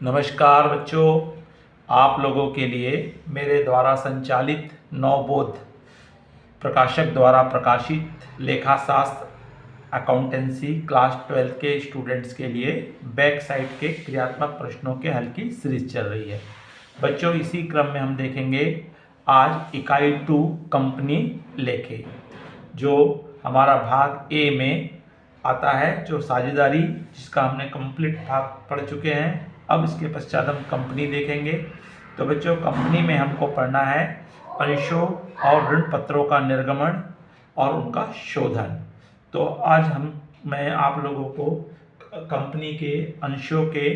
नमस्कार बच्चों, आप लोगों के लिए मेरे द्वारा संचालित नवबोध प्रकाशक द्वारा प्रकाशित लेखाशास्त्र अकाउंटेंसी क्लास 12 के स्टूडेंट्स के लिए बैक साइड के क्रियात्मक प्रश्नों के हल की सीरीज चल रही है। बच्चों, इसी क्रम में हम देखेंगे आज इकाई 2 कंपनी लेखे, जो हमारा भाग ए में आता है, जो साझेदारी, जिसका हमने कंप्लीट भाग पढ़ चुके हैं। अब इसके पश्चात हम कंपनी देखेंगे। तो बच्चों, कंपनी में हमको पढ़ना है अंशों और ऋण पत्रों का निर्गमन और उनका शोधन। तो आज मैं आप लोगों को कंपनी के अंशों के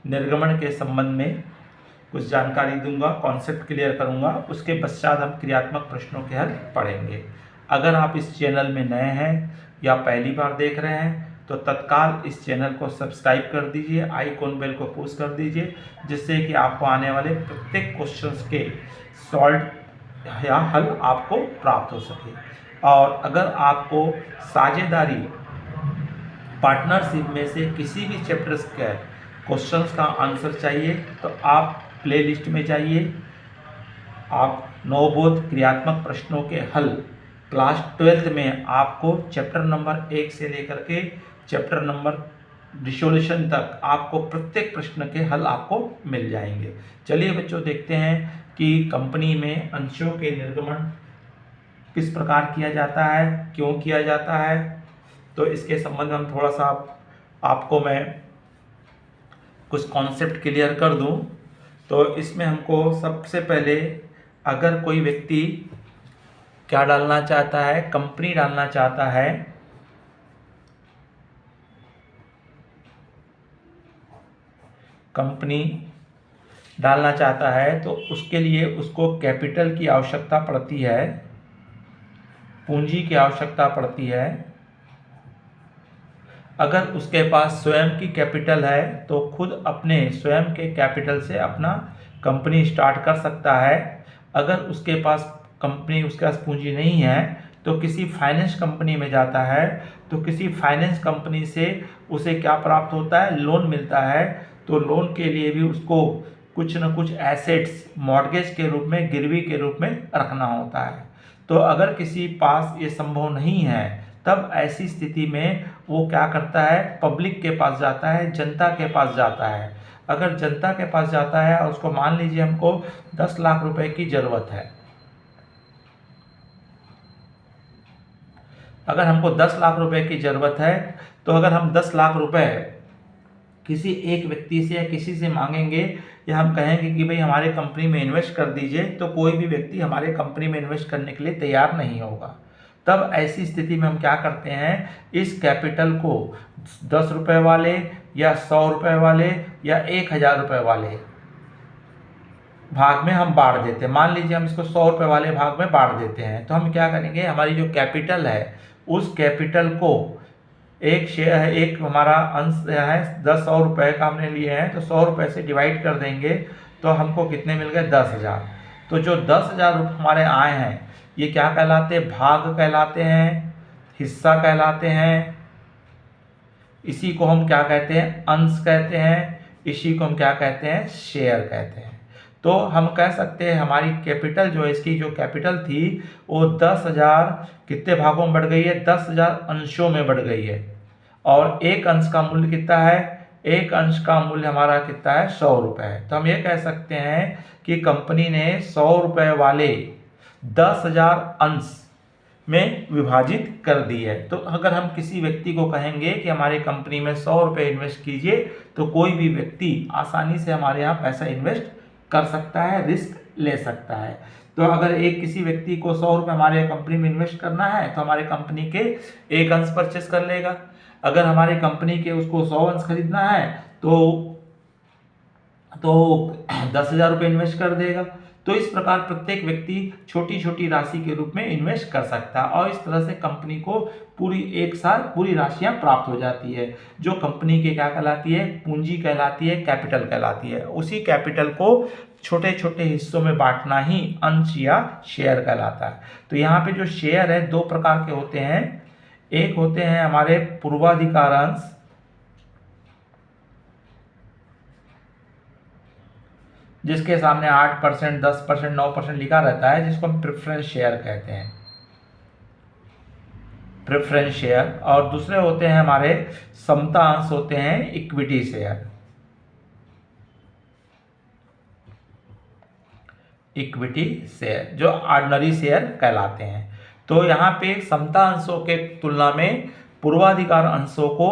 निर्गमन के संबंध में कुछ जानकारी दूंगा, कॉन्सेप्ट क्लियर करूंगा। उसके पश्चात हम क्रियात्मक प्रश्नों के हल पढ़ेंगे। अगर आप इस चैनल में नए हैं या पहली बार देख रहे हैं तो तत्काल इस चैनल को सब्सक्राइब कर दीजिए, आइकॉन बेल को पुश कर दीजिए, जिससे कि आपको आने वाले प्रत्येक क्वेश्चंस के सॉल्व या हल आपको प्राप्त हो सके। और अगर आपको साझेदारी पार्टनरशिप में से किसी भी चैप्टर्स के क्वेश्चंस का आंसर चाहिए तो आप प्लेलिस्ट में जाइए। आप नवबोध क्रियात्मक प्रश्नों के हल क्लास 12 में आपको चैप्टर नंबर 1 से लेकर के चैप्टर नंबर रिसोल्यूशन तक आपको प्रत्येक प्रश्न के हल आपको मिल जाएंगे। चलिए बच्चों, देखते हैं कि कंपनी में अंशों के निर्गमन किस प्रकार किया जाता है, क्यों किया जाता है। तो इसके संबंध में हम थोड़ा सा आपको मैं कुछ कॉन्सेप्ट क्लियर कर दूं। तो इसमें हमको सबसे पहले, अगर कोई व्यक्ति क्या डालना चाहता है, कंपनी डालना चाहता है, कंपनी डालना चाहता है तो उसके लिए उसको कैपिटल की आवश्यकता पड़ती है, पूंजी की आवश्यकता पड़ती है। अगर उसके पास स्वयं की कैपिटल है तो खुद अपने स्वयं के कैपिटल से अपना कंपनी स्टार्ट कर सकता है। अगर उसके पास पूंजी नहीं है तो किसी फाइनेंस कंपनी में जाता है, तो किसी फाइनेंस कंपनी से उसे क्या प्राप्त होता है, लोन मिलता है। तो लोन के लिए भी उसको कुछ न कुछ एसेट्स मॉर्गेज के रूप में, गिरवी के रूप में रखना होता है। तो अगर किसी पास ये संभव नहीं है, तब ऐसी स्थिति में वो क्या करता है, पब्लिक के पास जाता है, जनता के पास जाता है। अगर जनता के पास जाता है और उसको, मान लीजिए हमको 10 लाख रुपए की जरूरत है, अगर हमको 10 लाख रुपए की जरूरत है, तो अगर हम 10 लाख रुपए किसी एक व्यक्ति से या किसी से मांगेंगे, या हम कहेंगे कि भाई हमारे कंपनी में इन्वेस्ट कर दीजिए, तो कोई भी व्यक्ति हमारे कंपनी में इन्वेस्ट करने के लिए तैयार नहीं होगा। तब ऐसी स्थिति में हम क्या करते हैं, इस कैपिटल को 10 रुपए वाले या 100 रुपए वाले या 1000 रुपए वाले भाग में हम बांट देते हैं। मान लीजिए हम इसको 100 रुपए वाले भाग में बांट देते हैं। तो हम क्या करेंगे, हमारी जो कैपिटल है उस कैपिटल को एक शेयर है, एक हमारा अंश है 100 रुपए का हमने लिए हैं, तो 100 रुपए से डिवाइड कर देंगे तो हमको कितने मिल गए, 10,000। तो जो 10,000 रुपये हमारे आए हैं, ये क्या कहलाते हैं, भाग कहलाते हैं, हिस्सा कहलाते हैं। इसी को हम क्या कहते हैं, अंश कहते हैं। इसी को हम क्या कहते हैं, शेयर कहते हैं। तो हम कह सकते हैं हमारी कैपिटल जो है, इसकी जो कैपिटल थी वो 10,000 कितने भागों में बढ़ गई है, 10,000 अंशों में बढ़ गई है। और एक अंश का मूल्य कितना है, एक अंश का मूल्य हमारा कितना है, 100 रुपये है। तो हम ये कह सकते हैं कि कंपनी ने 100 रुपये वाले 10,000 अंश में विभाजित कर दी है। तो अगर हम किसी व्यक्ति को कहेंगे कि हमारे कंपनी में 100 रुपये इन्वेस्ट कीजिए, तो कोई भी व्यक्ति आसानी से हमारे यहाँ पैसा इन्वेस्ट कर सकता है, रिस्क ले सकता है। तो अगर किसी व्यक्ति को 100 रुपये हमारे कंपनी में इन्वेस्ट करना है, तो हमारे कंपनी के एक अंश परचेस कर लेगा। अगर हमारी कंपनी के उसको 100 अंश खरीदना है तो 10,000 रुपये इन्वेस्ट कर देगा। तो इस प्रकार प्रत्येक व्यक्ति छोटी छोटी राशि के रूप में इन्वेस्ट कर सकता है, और इस तरह से कंपनी को पूरी एक साल पूरी राशियां प्राप्त हो जाती है, जो कंपनी के क्या कहलाती है, पूंजी कहलाती है, कैपिटल कहलाती है। उसी कैपिटल को छोटे छोटे हिस्सों में बांटना ही अंश या शेयर कहलाता है। तो यहाँ पे जो शेयर है, दो प्रकार के होते हैं। एक होते हैं हमारे पूर्वाधिकार अंश, जिसके सामने 8%, 10%, 9% लिखा रहता है, जिसको हम प्रेफरेंस शेयर कहते हैं, प्रेफरेंस शेयर। और दूसरे होते हैं हमारे समता अंश होते हैं इक्विटी शेयर, इक्विटी शेयर जो ऑर्डिनरी शेयर कहलाते हैं। तो यहाँ पे समता अंशों के तुलना में पूर्वाधिकार अंशों को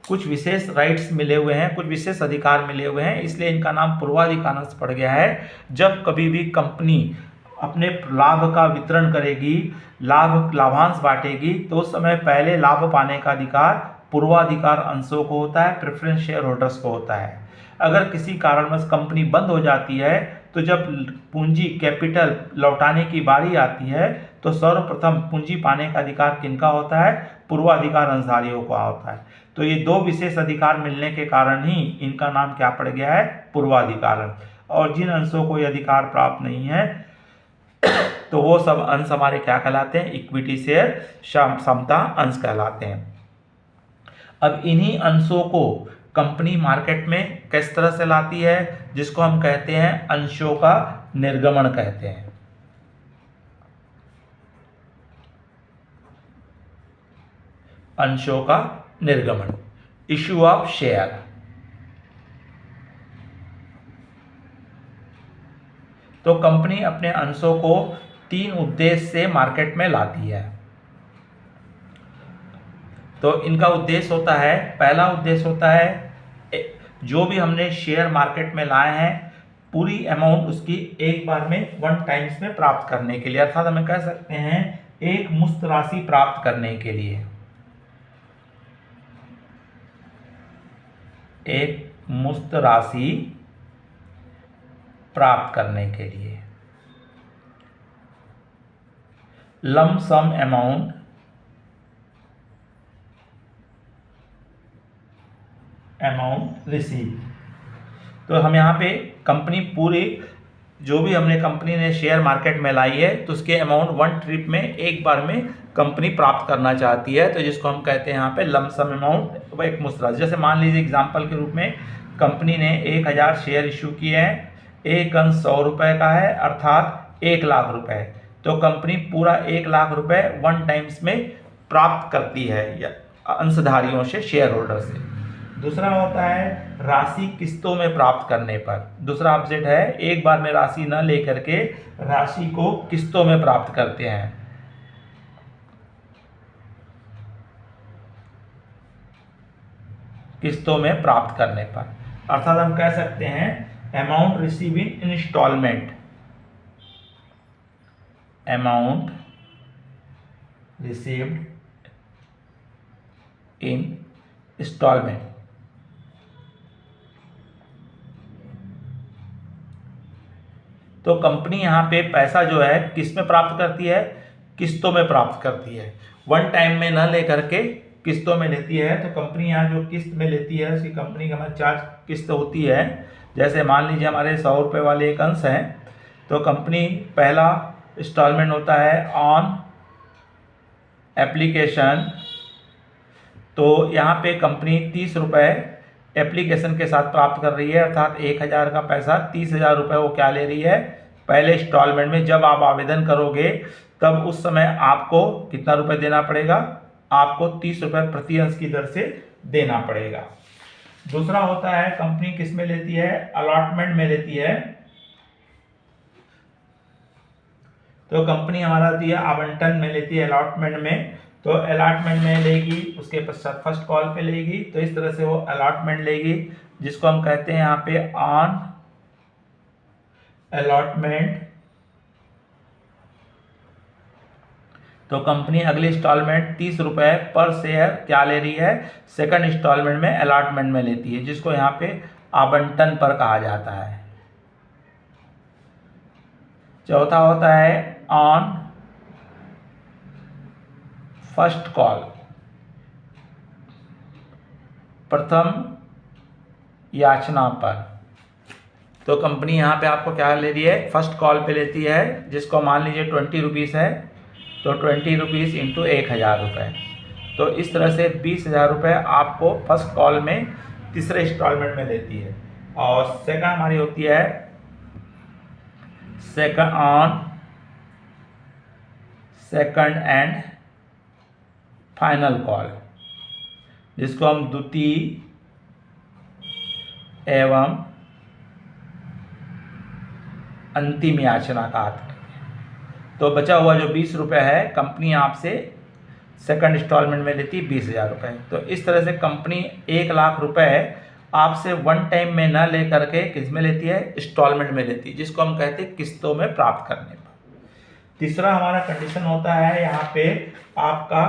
कुछ विशेष राइट्स मिले हुए हैं, कुछ विशेष अधिकार मिले हुए हैं, इसलिए इनका नाम पूर्वाधिकार अंश पड़ गया है। जब कभी भी कंपनी अपने लाभ का वितरण करेगी, लाभांश बांटेगी, तो उस समय पहले लाभ पाने का अधिकार पूर्वाधिकार अंशों को होता है, प्रेफरेंस शेयर होल्डर्स को होता है। अगर किसी कारणवश कंपनी बंद हो जाती है, तो जब पूंजी कैपिटल लौटाने की बारी आती है, तो सर्वप्रथम पूंजी पाने का अधिकार किनका होता है? पूर्वाधिकार अंशधारियों का होता है। तो ये दो विशेष अधिकार मिलने के कारण ही इनका नाम क्या पड़ गया है? पूर्वाधिकार अंश। और जिन अंशों को ये अधिकार प्राप्त नहीं है तो वो सब अंश हमारे क्या कहलाते हैं? इक्विटी शेयर, समता अंश कहलाते हैं। अब इन्हीं अंशों को कंपनी मार्केट में किस तरह से लाती है? जिसको हम कहते हैं अंशों का निर्गमन कहते हैं। अंशों का निर्गमन, इश्यू ऑफ शेयर। तो कंपनी अपने अंशों को 3 उद्देश्य से मार्केट में लाती है। तो इनका उद्देश्य होता है, पहला उद्देश्य होता है जो भी हमने शेयर मार्केट में लाए हैं पूरी अमाउंट उसकी एक बार में 1 टाइम्स में प्राप्त करने के लिए, अर्थात हमें कह सकते हैं एक मुश्त राशि प्राप्त करने के लिए, एक मुश्त राशि प्राप्त करने के लिए, लम सम अमाउंट रिसीव। तो हम यहाँ पे कंपनी पूरी जो भी हमने कंपनी ने शेयर मार्केट में लाई है तो उसके अमाउंट 1 ट्रिप में एक बार में कंपनी प्राप्त करना चाहती है, तो जिसको हम कहते हैं यहाँ पे लम सम अमाउंट व एक मुश्त राशि। जैसे मान लीजिए एग्जांपल के रूप में कंपनी ने 1000 शेयर इशू किए हैं, एक अंश 100 रुपये का है, अर्थात 1 लाख रुपए। तो कंपनी पूरा 1 लाख रुपए 1 टाइम्स में प्राप्त करती है अंशधारियों से, शेयर होल्डर से। दूसरा होता है राशि किस्तों में प्राप्त करने पर। दूसरा ऑब्जेक्ट है एक बार में राशि न लेकर के राशि को किस्तों में प्राप्त करते हैं। किस्तों में प्राप्त करने पर, अर्थात हम कह सकते हैं amount receive in installment, amount received in installment. तो कंपनी यहाँ पे पैसा जो है किस में प्राप्त करती है? किस्तों में प्राप्त करती है, 1 टाइम में न लेकर के किस्तों में लेती है। तो कंपनी यहाँ जो किस्त में लेती है उसकी कंपनी की हमारी 4 किस्त होती है। जैसे मान लीजिए हमारे 100 रुपये वाले एक अंश हैं, तो कंपनी पहला इंस्टॉलमेंट होता है ऑन एप्लीकेशन। तो यहाँ पे कंपनी 30 रुपये एप्लीकेशन के साथ प्राप्त कर रही है, अर्थात 1000 का पैसा 30,000 रुपये वो क्या ले रही है? पहले इंस्टॉलमेंट में जब आप आवेदन करोगे तब उस समय आपको कितना रुपये देना पड़ेगा? आपको 30 रुपये प्रति अंश की दर से देना पड़ेगा। दूसरा होता है कंपनी किस में लेती है? अलॉटमेंट में लेती है। तो कंपनी हमारा दिया आवंटन में लेती है, अलॉटमेंट में। तो अलॉटमेंट में लेगी, उसके पश्चात फर्स्ट कॉल पे लेगी, तो इस तरह से वो अलॉटमेंट लेगी, जिसको हम कहते हैं यहाँ पे ऑन अलॉटमेंट। तो कंपनी अगली इंस्टॉलमेंट 30 रुपये पर शेयर क्या ले रही है? सेकंड इंस्टॉलमेंट में अलॉटमेंट में लेती है, जिसको यहाँ पे आवंटन पर कहा जाता है। चौथा होता है ऑन फर्स्ट कॉल, प्रथम याचना पर। तो कंपनी यहाँ पे आपको क्या ले रही है? फर्स्ट कॉल पे लेती है, जिसको मान लीजिए 20 रुपीज़ है, तो 20 रुपीज़ इंटू 1000 रुपये। तो इस तरह से 20,000 रुपये आपको फर्स्ट कॉल में तीसरे इंस्टॉलमेंट में देती है। और सेकंड हमारी होती है सेकंड एंड फाइनल कॉल, जिसको हम द्वितीय एवं अंतिम याचना कहते हैं। तो बचा हुआ जो 20 रुपये है, कंपनी आपसे सेकंड इंस्टॉलमेंट में लेती है 20,000 रुपये। तो इस तरह से कंपनी 1 लाख रुपए आपसे वन टाइम में न ले करके किस में लेती है, इंस्टॉलमेंट में लेती है, जिसको हम कहते हैं किस्तों में प्राप्त करने पर। तीसरा हमारा कंडीशन होता है यहाँ पे आपका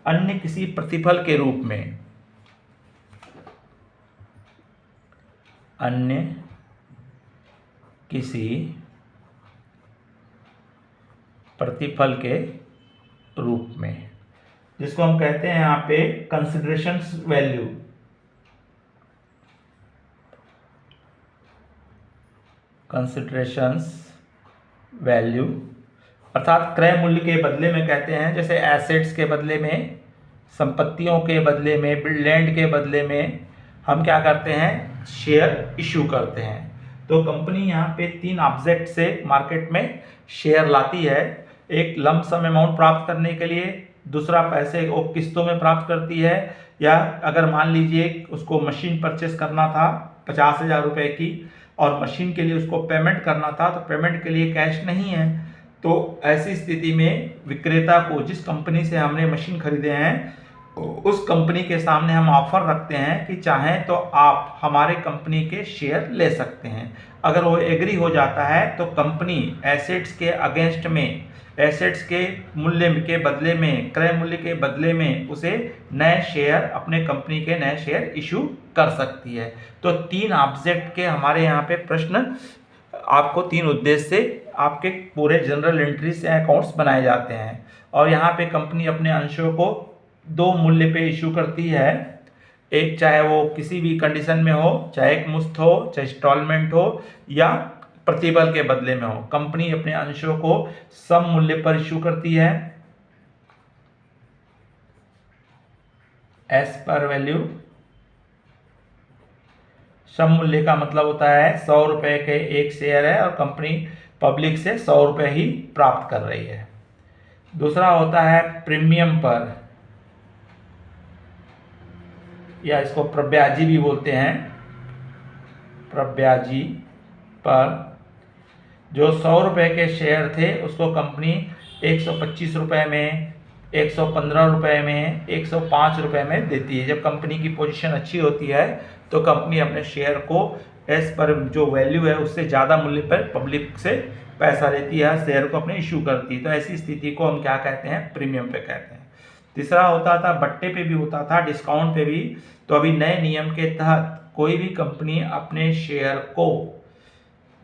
अन्य किसी प्रतिफल के रूप में, अन्य किसी प्रतिफल के रूप में, जिसको हम कहते हैं यहाँ पे कंसिडरेशंस वैल्यू। कंसिडरेशंस वैल्यू अर्थात क्रय मूल्य के बदले में कहते हैं, जैसे एसेट्स के बदले में, संपत्तियों के बदले में, लैंड के बदले में हम क्या करते हैं, शेयर इशू करते हैं। तो कंपनी यहाँ पे 3 ऑब्जेक्ट से मार्केट में शेयर लाती है। एक लंप सम अमाउंट प्राप्त करने के लिए, दूसरा पैसे वो किस्तों में प्राप्त करती है, या अगर मान लीजिए उसको मशीन परचेस करना था 50,000 रुपये की और मशीन के लिए उसको पेमेंट करना था, तो पेमेंट के लिए कैश नहीं है, तो ऐसी स्थिति में विक्रेता को, जिस कंपनी से हमने मशीन खरीदे हैं, उस कंपनी के सामने हम ऑफर रखते हैं कि चाहें तो आप हमारे कंपनी के शेयर ले सकते हैं। अगर वो एग्री हो जाता है तो कंपनी एसेट्स के अगेंस्ट में, एसेट्स के मूल्य के बदले में, क्रय मूल्य के बदले में उसे नए शेयर, अपने कंपनी के नए शेयर इशू कर सकती है। तो 3 ऑब्जेक्ट के हमारे यहाँ पे प्रश्न, आपको 3 उद्देश्य से आपके पूरे जनरल एंट्री से अकाउंट्स बनाए जाते हैं। और यहाँ पे कंपनी अपने अंशों को 2 मूल्य पे इशू करती है, एक चाहे वो किसी भी कंडीशन में हो, चाहे एक मुश्त हो, चाहे इंस्टॉलमेंट हो, या प्रतिफल के बदले में हो। कंपनी अपने अंशों को सम मूल्य पर इशू करती है, एज पर वैल्यू। सम मूल्य का मतलब होता है 100 रुपये के एक शेयर है और कंपनी पब्लिक से 100 रुपये ही प्राप्त कर रही है। दूसरा होता है प्रीमियम पर, या इसको प्रब्याजी भी बोलते हैं। प्रब्याजी पर जो 100 रुपये के शेयर थे उसको कंपनी 125 रुपये में, 115 रुपये में, 105 रुपये में देती है। जब कंपनी की पोजीशन अच्छी होती है तो कंपनी अपने शेयर को एज पर जो वैल्यू है उससे ज़्यादा मूल्य पर पब्लिक से पैसा लेती है, शेयर को अपने इशू करती है। तो ऐसी स्थिति को हम क्या कहते हैं, प्रीमियम पे कहते हैं। तीसरा होता था बट्टे पे भी होता था, डिस्काउंट पे भी। तो अभी नए नियम के तहत कोई भी कंपनी अपने शेयर को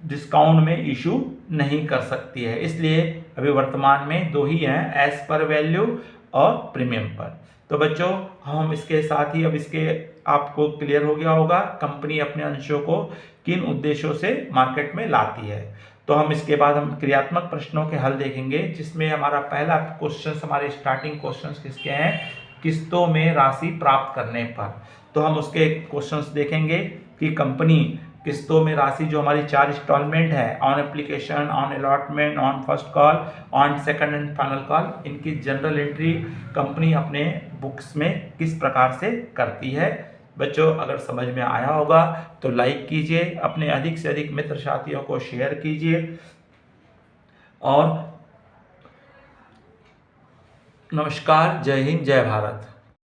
डिस्काउंट में इशू नहीं कर सकती है, इसलिए अभी वर्तमान में 2 ही हैं, एज पर वैल्यू और प्रीमियम पर। तो बच्चों, हम इसके साथ ही अब इसके आपको क्लियर हो गया होगा कंपनी अपने अंशों को किन उद्देश्यों से मार्केट में लाती है। तो हम इसके बाद हम क्रियात्मक प्रश्नों के हल देखेंगे, जिसमें हमारा पहला क्वेश्चन, हमारे स्टार्टिंग क्वेश्चंस किसके हैं, किस्तों में राशि प्राप्त करने पर। तो हम उसके क्वेश्चंस देखेंगे कि कंपनी किस्तों में राशि, जो हमारी 4 इंस्टॉलमेंट है, on application, on allotment, on first call, on second and final call, इनकी जनरल एंट्री कंपनी अपने बुक्स में किस प्रकार से करती है। बच्चों, अगर समझ में आया होगा तो लाइक कीजिए, अपने अधिक से अधिक मित्र साथियों को शेयर कीजिए, और नमस्कार, जय हिंद, जय भारत।